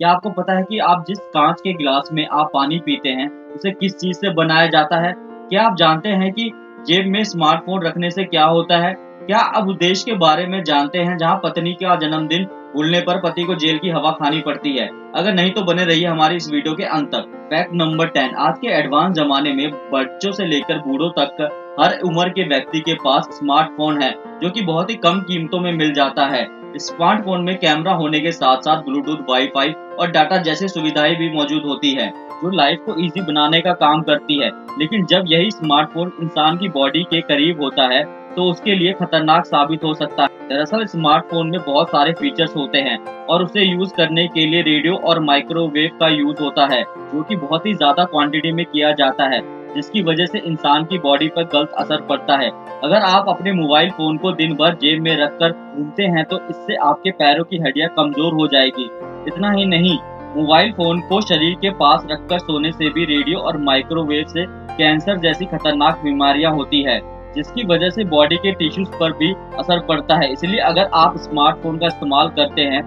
क्या आपको पता है कि आप जिस कांच के गिलास में आप पानी पीते हैं उसे किस चीज से बनाया जाता है? क्या आप जानते हैं कि जेब में स्मार्टफोन रखने से क्या होता है? क्या आप उस देश के बारे में जानते हैं जहां पत्नी का जन्मदिन भूलने पर पति को जेल की हवा खानी पड़ती है? अगर नहीं तो बने रहिए हमारी इस वीडियो के अंत तक। फैक्ट नंबर 10, आज के एडवांस जमाने में बच्चों से लेकर बूढ़ों तक हर उम्र के व्यक्ति के पास स्मार्टफोन है, जो कि बहुत ही कम कीमतों में मिल जाता है। स्मार्टफोन में कैमरा होने के साथ साथ ब्लूटूथ, वाईफाई और डाटा जैसी सुविधाएं भी मौजूद होती है, जो लाइफ को इजी बनाने का काम करती है। लेकिन जब यही स्मार्टफोन इंसान की बॉडी के करीब होता है तो उसके लिए खतरनाक साबित हो सकता है। दरअसल स्मार्टफोन में बहुत सारे फीचर्स होते हैं और उसे यूज करने के लिए रेडियो और माइक्रोवेव का यूज होता है, जो कि बहुत ही ज्यादा क्वांटिटी में किया जाता है, जिसकी वजह से इंसान की बॉडी पर गलत असर पड़ता है। अगर आप अपने मोबाइल फोन को दिन भर जेब में रखकर घूमते हैं तो इससे आपके पैरों की हड्डियां कमजोर हो जाएगी। इतना ही नहीं, मोबाइल फोन को शरीर के पास रखकर सोने से भी रेडियो और माइक्रोवेव से कैंसर जैसी खतरनाक बीमारियां होती है, जिसकी वजह से बॉडी के टिश्यूज पर भी असर पड़ता है। इसलिए अगर आप स्मार्टफोन का इस्तेमाल करते हैं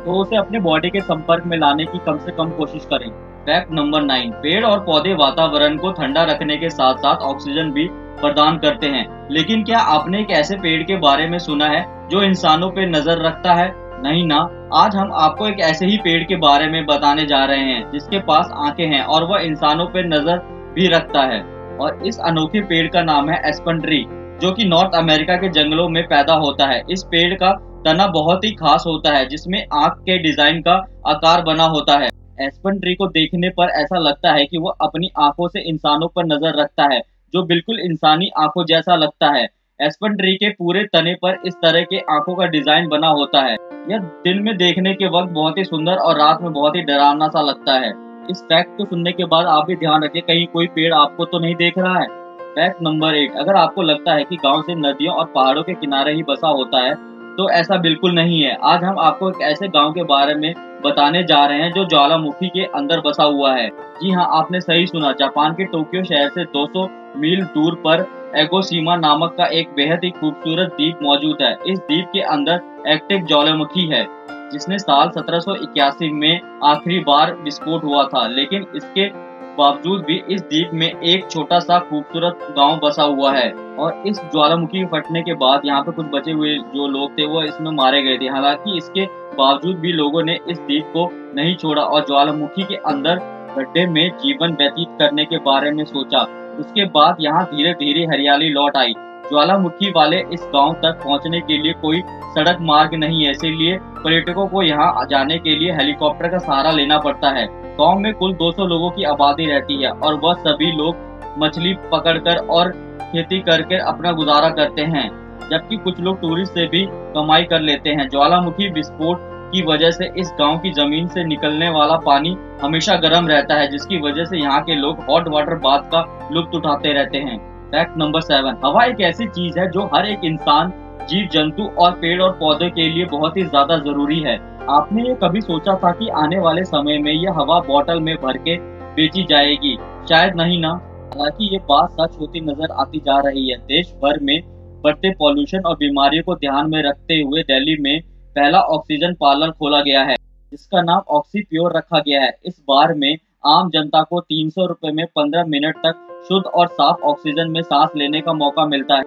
तो उसे अपने बॉडी के संपर्क में लाने की कम से कम कोशिश करें। फैक्ट नंबर 9, पेड़ और पौधे वातावरण को ठंडा रखने के साथ साथ ऑक्सीजन भी प्रदान करते हैं। लेकिन क्या आपने एक ऐसे पेड़ के बारे में सुना है जो इंसानों पे नजर रखता है? नहीं ना। आज हम आपको एक ऐसे ही पेड़ के बारे में बताने जा रहे हैं जिसके पास आंखें हैं और वह इंसानों पे नजर भी रखता है। और इस अनोखे पेड़ का नाम है एस्पन ट्री, जो कि नॉर्थ अमेरिका के जंगलों में पैदा होता है। इस पेड़ का तना बहुत ही खास होता है, जिसमें आंख के डिजाइन का आकार बना होता है। एस्पन ट्री को देखने पर ऐसा लगता है कि वह अपनी आंखों से इंसानों पर नजर रखता है, जो बिल्कुल इंसानी आंखों जैसा लगता है। एस्पन ट्री के पूरे तने पर इस तरह के आंखों का डिजाइन बना होता है। यह दिन में देखने के वक्त बहुत ही सुंदर और रात में बहुत ही डरावना सा लगता है। इस फैक्ट को सुनने के बाद आप भी ध्यान रखिए, कहीं कोई पेड़ आपको तो नहीं देख रहा है। फैक्ट नंबर 8, अगर आपको लगता है कि गांव से नदियों और पहाड़ों के किनारे ही बसा होता है तो ऐसा बिल्कुल नहीं है। आज हम आपको एक ऐसे गांव के बारे में बताने जा रहे हैं जो ज्वालामुखी के अंदर बसा हुआ है। जी हाँ, आपने सही सुना। जापान के टोक्यो शहर से 200 मील दूर पर एगोशिमा नामक का एक बेहद ही खूबसूरत द्वीप मौजूद है। इस द्वीप के अंदर एक्टिव ज्वालामुखी है, जिसने साल 1781 में आखिरी बार विस्फोट हुआ था। लेकिन इसके बावजूद भी इस द्वीप में एक छोटा सा खूबसूरत गांव बसा हुआ है। और इस ज्वालामुखी के फटने के बाद यहाँ पे कुछ बचे हुए जो लोग थे वो इसमें मारे गए थे। हालांकि इसके बावजूद भी लोगों ने इस द्वीप को नहीं छोड़ा और ज्वालामुखी के अंदर गड्ढे में जीवन व्यतीत करने के बारे में सोचा। उसके बाद यहाँ धीरे धीरे हरियाली लौट आई। ज्वालामुखी वाले इस गांव तक पहुंचने के लिए कोई सड़क मार्ग नहीं है, इसीलिए पर्यटकों को यहाँ जाने के लिए हेलीकॉप्टर का सहारा लेना पड़ता है। गांव में कुल 200 लोगों की आबादी रहती है और वह सभी लोग मछली पकड़कर और खेती करके अपना गुजारा करते हैं, जबकि कुछ लोग टूरिस्ट से भी कमाई कर लेते हैं। ज्वालामुखी विस्फोट की वजह से इस गांव की जमीन से निकलने वाला पानी हमेशा गर्म रहता है, जिसकी वजह से यहाँ के लोग हॉट वाटर बाथ का लुत्फ उठाते रहते हैं। फैक्ट नंबर 7, हवा एक ऐसी चीज है जो हर एक इंसान, जीव जंतु और पेड़ और पौधे के लिए बहुत ही ज्यादा जरूरी है। आपने ये कभी सोचा था कि आने वाले समय में यह हवा बोतल में भर के बेची जाएगी? शायद नहीं ना। हालांकि ये बात सच होती नजर आती जा रही है। देश भर में बढ़ते पॉल्यूशन और बीमारियों को ध्यान में रखते हुए दिल्ली में पहला ऑक्सीजन पार्लर खोला गया है, जिसका नाम ऑक्सी प्योर रखा गया है। इस बार में आम जनता को 300 रुपए में 15 मिनट तक शुद्ध और साफ ऑक्सीजन में सांस लेने का मौका मिलता है,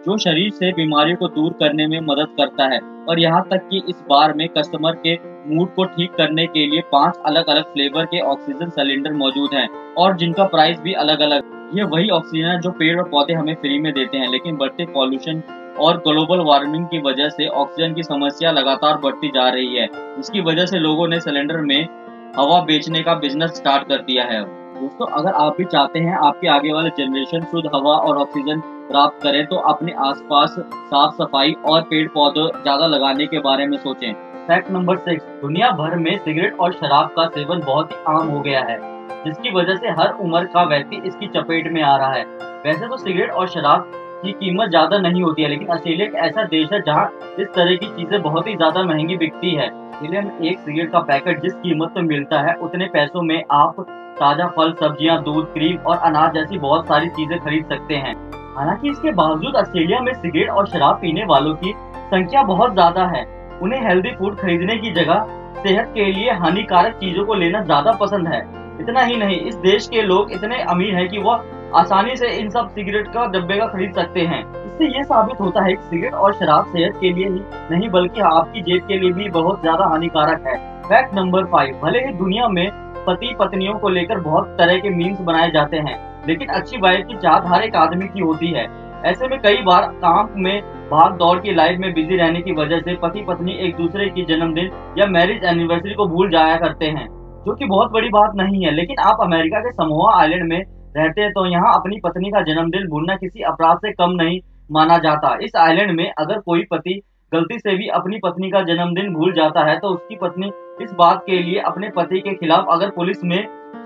जो शरीर से बीमारियों को दूर करने में मदद करता है। और यहाँ तक कि इस बार में कस्टमर के मूड को ठीक करने के लिए 5 अलग अलग फ्लेवर के ऑक्सीजन सिलेंडर मौजूद हैं और जिनका प्राइस भी अलग अलग। ये वही ऑक्सीजन है जो पेड़ और पौधे हमें फ्री में देते हैं, लेकिन बढ़ते पॉल्यूशन और ग्लोबल वार्मिंग की वजह से ऑक्सीजन की समस्या लगातार बढ़ती जा रही है, जिसकी वजह से लोगों ने सिलेंडर में हवा बेचने का बिजनेस स्टार्ट कर दिया है। दोस्तों, अगर आप भी चाहते हैं आपके आगे वाले जनरेशन शुद्ध हवा और ऑक्सीजन प्राप्त करें तो अपने आसपास साफ सफाई और पेड़ पौधे ज्यादा लगाने के बारे में सोचें। फैक्ट नंबर 6, दुनिया भर में सिगरेट और शराब का सेवन बहुत ही आम हो गया है, जिसकी वजह से हर उम्र का व्यक्ति इसकी चपेट में आ रहा है। वैसे तो सिगरेट और शराब की कीमत ज्यादा नहीं होती है, लेकिन ऑस्ट्रेलिया एक ऐसा देश है जहाँ इस तरह की चीजें बहुत ही ज्यादा महंगी बिकती है। इसलिए एक सिगरेट का पैकेट जिस कीमत में मिलता है उतने पैसों में आप ताजा फल, सब्जियां, दूध, क्रीम और अनाज जैसी बहुत सारी चीजें खरीद सकते हैं। हालांकि इसके बावजूद ऑस्ट्रेलिया में सिगरेट और शराब पीने वालों की संख्या बहुत ज्यादा है। उन्हें हेल्दी फूड खरीदने की जगह सेहत के लिए हानिकारक चीजों को लेना ज्यादा पसंद है। इतना ही नहीं, इस देश के लोग इतने अमीर हैं कि वह आसानी से इन सब सिगरेट का डब्बे का खरीद सकते हैं। इससे ये साबित होता है कि सिगरेट और शराब सेहत के लिए ही नहीं बल्कि आपकी जेब के लिए भी बहुत ज्यादा हानिकारक है। फैक्ट नंबर 5, भले ही दुनिया में पति पत्नियों को लेकर बहुत तरह के मीम्स बनाए जाते हैं, लेकिन अच्छी वाइफ की चाहत हर एक आदमी की होती है। ऐसे में कई बार काम में भाग दौड़ की लाइफ में बिजी रहने की वजह से पति पत्नी एक दूसरे की जन्मदिन या मैरिज एनिवर्सरी को भूल जाया करते हैं, जो कि बहुत बड़ी बात नहीं है। लेकिन आप अमेरिका के समोआ आइलैंड में रहते हैं तो यहाँ अपनी पत्नी का जन्मदिन भूलना किसी अपराध से कम नहीं माना जाता। इस आइलैंड में अगर कोई पति गलती से भी अपनी पत्नी का जन्मदिन भूल जाता है तो उसकी पत्नी इस बात के लिए अपने पति के खिलाफ अगर पुलिस में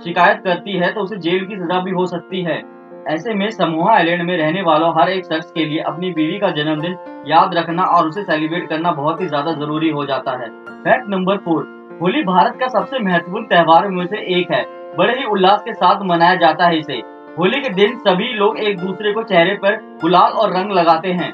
शिकायत करती है तो उसे जेल की सजा भी हो सकती है। ऐसे में समोआ आइलैंड में रहने वालों हर एक शख्स के लिए अपनी बीवी का जन्मदिन याद रखना और उसे सेलिब्रेट करना बहुत ही ज्यादा जरूरी हो जाता है। फैक्ट नंबर 4, होली भारत का सबसे महत्वपूर्ण त्योहार में से एक है। बड़े ही उल्लास के साथ मनाया जाता है इसे। होली के दिन सभी लोग एक दूसरे को चेहरे पर गुलाल और रंग लगाते हैं।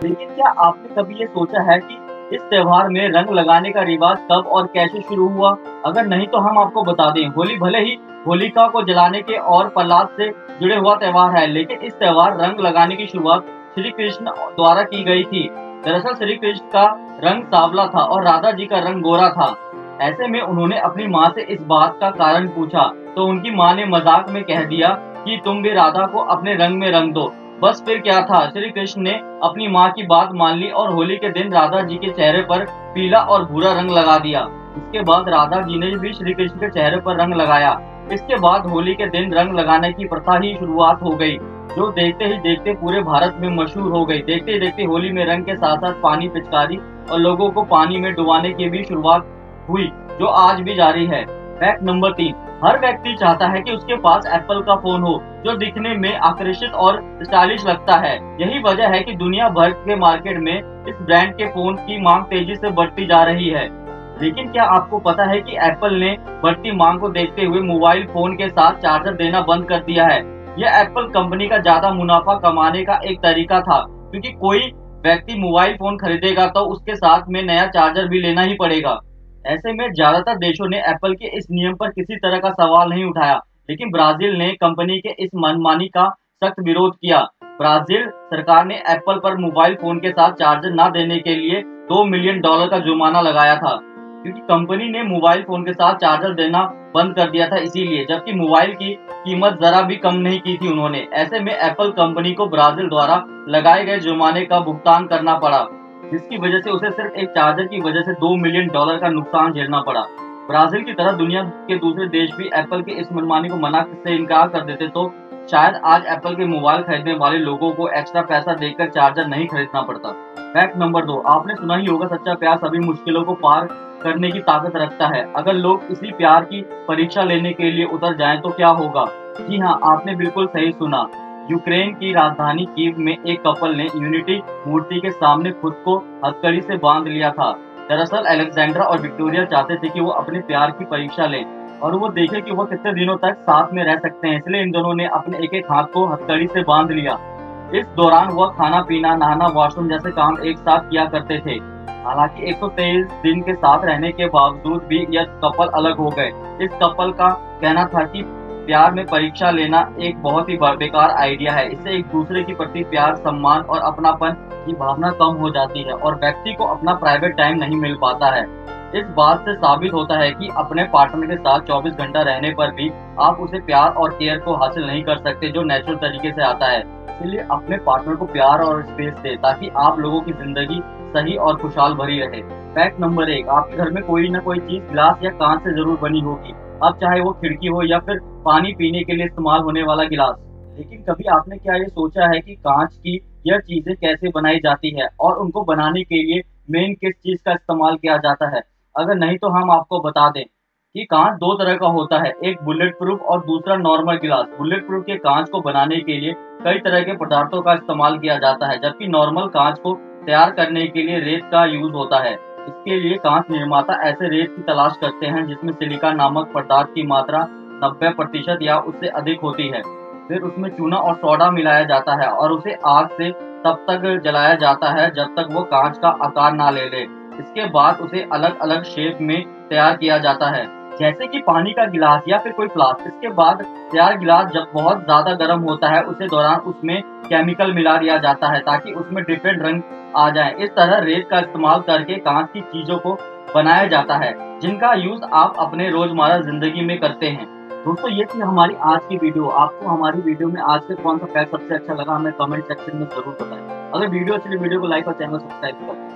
लेकिन क्या आपने कभी ये सोचा है कि इस त्योहार में रंग लगाने का रिवाज कब और कैसे शुरू हुआ? अगर नहीं तो हम आपको बता दें, होली भले ही होलिका को जलाने के और प्रहलाद से जुड़े हुआ त्योहार है, लेकिन इस त्योहार रंग लगाने की शुरुआत श्री कृष्ण द्वारा की गई थी। दरअसल श्री कृष्ण का रंग सांवला था और राधा जी का रंग गोरा था। ऐसे में उन्होंने अपनी माँ से इस बात का कारण पूछा तो उनकी माँ ने मजाक में कह दिया कि तुम भी राधा को अपने रंग में रंग दो। बस फिर क्या था, श्री कृष्ण ने अपनी माँ की बात मान ली और होली के दिन राधा जी के चेहरे पर पीला और भूरा रंग लगा दिया। इसके बाद राधा जी ने भी श्री कृष्ण के चेहरे पर रंग लगाया। इसके बाद होली के दिन रंग लगाने की प्रथा ही शुरुआत हो गई, जो देखते ही देखते पूरे भारत में मशहूर हो गई। देखते ही देखते होली में रंग के साथ साथ पानी, पिचकारी और लोगों को पानी में डुबाने की भी शुरुआत हुई, जो आज भी जारी है। फैक्ट नंबर 3, हर व्यक्ति चाहता है कि उसके पास एप्पल का फोन हो जो दिखने में आकर्षित और स्टाइलिश लगता है। यही वजह है कि दुनिया भर के मार्केट में इस ब्रांड के फोन की मांग तेजी से बढ़ती जा रही है। लेकिन क्या आपको पता है कि एप्पल ने बढ़ती मांग को देखते हुए मोबाइल फोन के साथ चार्जर देना बंद कर दिया है? यह एप्पल कंपनी का ज्यादा मुनाफा कमाने का एक तरीका था, क्योंकि कोई व्यक्ति मोबाइल फोन खरीदेगा तो उसके साथ में नया चार्जर भी लेना ही पड़ेगा। ऐसे में ज्यादातर देशों ने एप्पल के इस नियम पर किसी तरह का सवाल नहीं उठाया, लेकिन ब्राजील ने कंपनी के इस मनमानी का सख्त विरोध किया। ब्राजील सरकार ने एप्पल पर मोबाइल फोन के साथ चार्जर न देने के लिए $2 मिलियन का जुर्माना लगाया था, क्योंकि कंपनी ने मोबाइल फोन के साथ चार्जर देना बंद कर दिया था इसीलिए, जबकि मोबाइल की कीमत जरा भी कम नहीं की थी उन्होंने। ऐसे में एप्पल कंपनी को ब्राजील द्वारा लगाए गए जुर्माने का भुगतान करना पड़ा, जिसकी वजह से उसे सिर्फ एक चार्जर की वजह से $2 मिलियन का नुकसान झेलना पड़ा। ब्राजील की तरह दुनिया के दूसरे देश भी एप्पल के इस मनमानी को मना से इनकार कर देते तो शायद आज एप्पल के मोबाइल खरीदने वाले लोगों को एक्स्ट्रा पैसा देकर चार्जर नहीं खरीदना पड़ता। फैक्ट नंबर 2, आपने सुना ही होगा सच्चा प्यार सभी मुश्किलों को पार करने की ताकत रखता है। अगर लोग इसी प्यार की परीक्षा लेने के लिए उतर जाएं तो क्या होगा? जी हाँ, आपने बिल्कुल सही सुना। यूक्रेन की राजधानी कीव में एक कपल ने यूनिटी मूर्ति के सामने खुद को हथकड़ी से बांध लिया था। दरअसल अलेक्जेंड्रा और विक्टोरिया चाहते थे कि वो अपने प्यार की परीक्षा लें और वो देखे कि वो कितने दिनों तक साथ में रह सकते हैं, इसलिए इन दोनों ने अपने एक एक हाथ को हथकड़ी से बांध लिया। इस दौरान वह खाना पीना, नहाना, वॉशरूम जैसे काम एक साथ किया करते थे। हालांकि 123 दिन के साथ रहने के बावजूद भी यह कपल अलग हो गए। इस कपल का कहना था कि प्यार में परीक्षा लेना एक बहुत ही बेकार आइडिया है। इससे एक दूसरे के प्रति प्यार, सम्मान और अपनापन की भावना कम हो जाती है और व्यक्ति को अपना प्राइवेट टाइम नहीं मिल पाता है। इस बात से साबित होता है कि अपने पार्टनर के साथ 24 घंटा रहने पर भी आप उसे प्यार और केयर को हासिल नहीं कर सकते जो नेचुरल तरीके से आता है। इसलिए अपने पार्टनर को प्यार और स्पेस दे ताकि आप लोगों की जिंदगी सही और खुशहाल भरी रहे। फैक्ट नंबर 1, आपके घर में कोई ना कोई चीज गिलास या कांच से जरूर बनी होगी, अब चाहे वो खिड़की हो या फिर पानी पीने के लिए इस्तेमाल होने वाला गिलास। लेकिन कभी आपने क्या ये सोचा है कि कांच की यह चीजें कैसे बनाई जाती है और उनको बनाने के लिए मेन किस चीज का इस्तेमाल किया जाता है? अगर नहीं तो हम आपको बता दें कि कांच दो तरह का होता है, एक बुलेट प्रूफ और दूसरा नॉर्मल गिलास। बुलेट प्रूफ के कांच को बनाने के लिए कई तरह के पदार्थों का इस्तेमाल किया जाता है, जबकि नॉर्मल कांच को तैयार करने के लिए रेत का यूज होता है। इसके लिए कांच निर्माता ऐसे रेत की तलाश करते हैं जिसमें सिलिका नामक पदार्थ की मात्रा 90% या उससे अधिक होती है। फिर उसमें चूना और सोडा मिलाया जाता है और उसे आग से तब तक जलाया जाता है जब तक वो कांच का आकार ना ले ले। इसके बाद उसे अलग अलग शेप में तैयार किया जाता है, जैसे कि पानी का गिलास या फिर कोई फ्लास्क। इसके बाद तैयार गिलास जब बहुत ज्यादा गर्म होता है उसे दौरान उसमें केमिकल मिला दिया जाता है ताकि उसमें डिफरेंट रंग आ जाए। इस तरह रेत का इस्तेमाल करके कांच की चीजों को बनाया जाता है, जिनका यूज आप अपने रोजमर्रा जिंदगी में करते हैं। दोस्तों, ये थी हमारी आज की वीडियो। आपको हमारी वीडियो में आज से कौन सा फैक्ट सबसे अच्छा लगा, हमें कमेंट सेक्शन में जरूर बताएं। अगर वीडियो अच्छी लगी वीडियो को लाइक और चैनल सब्सक्राइब करें।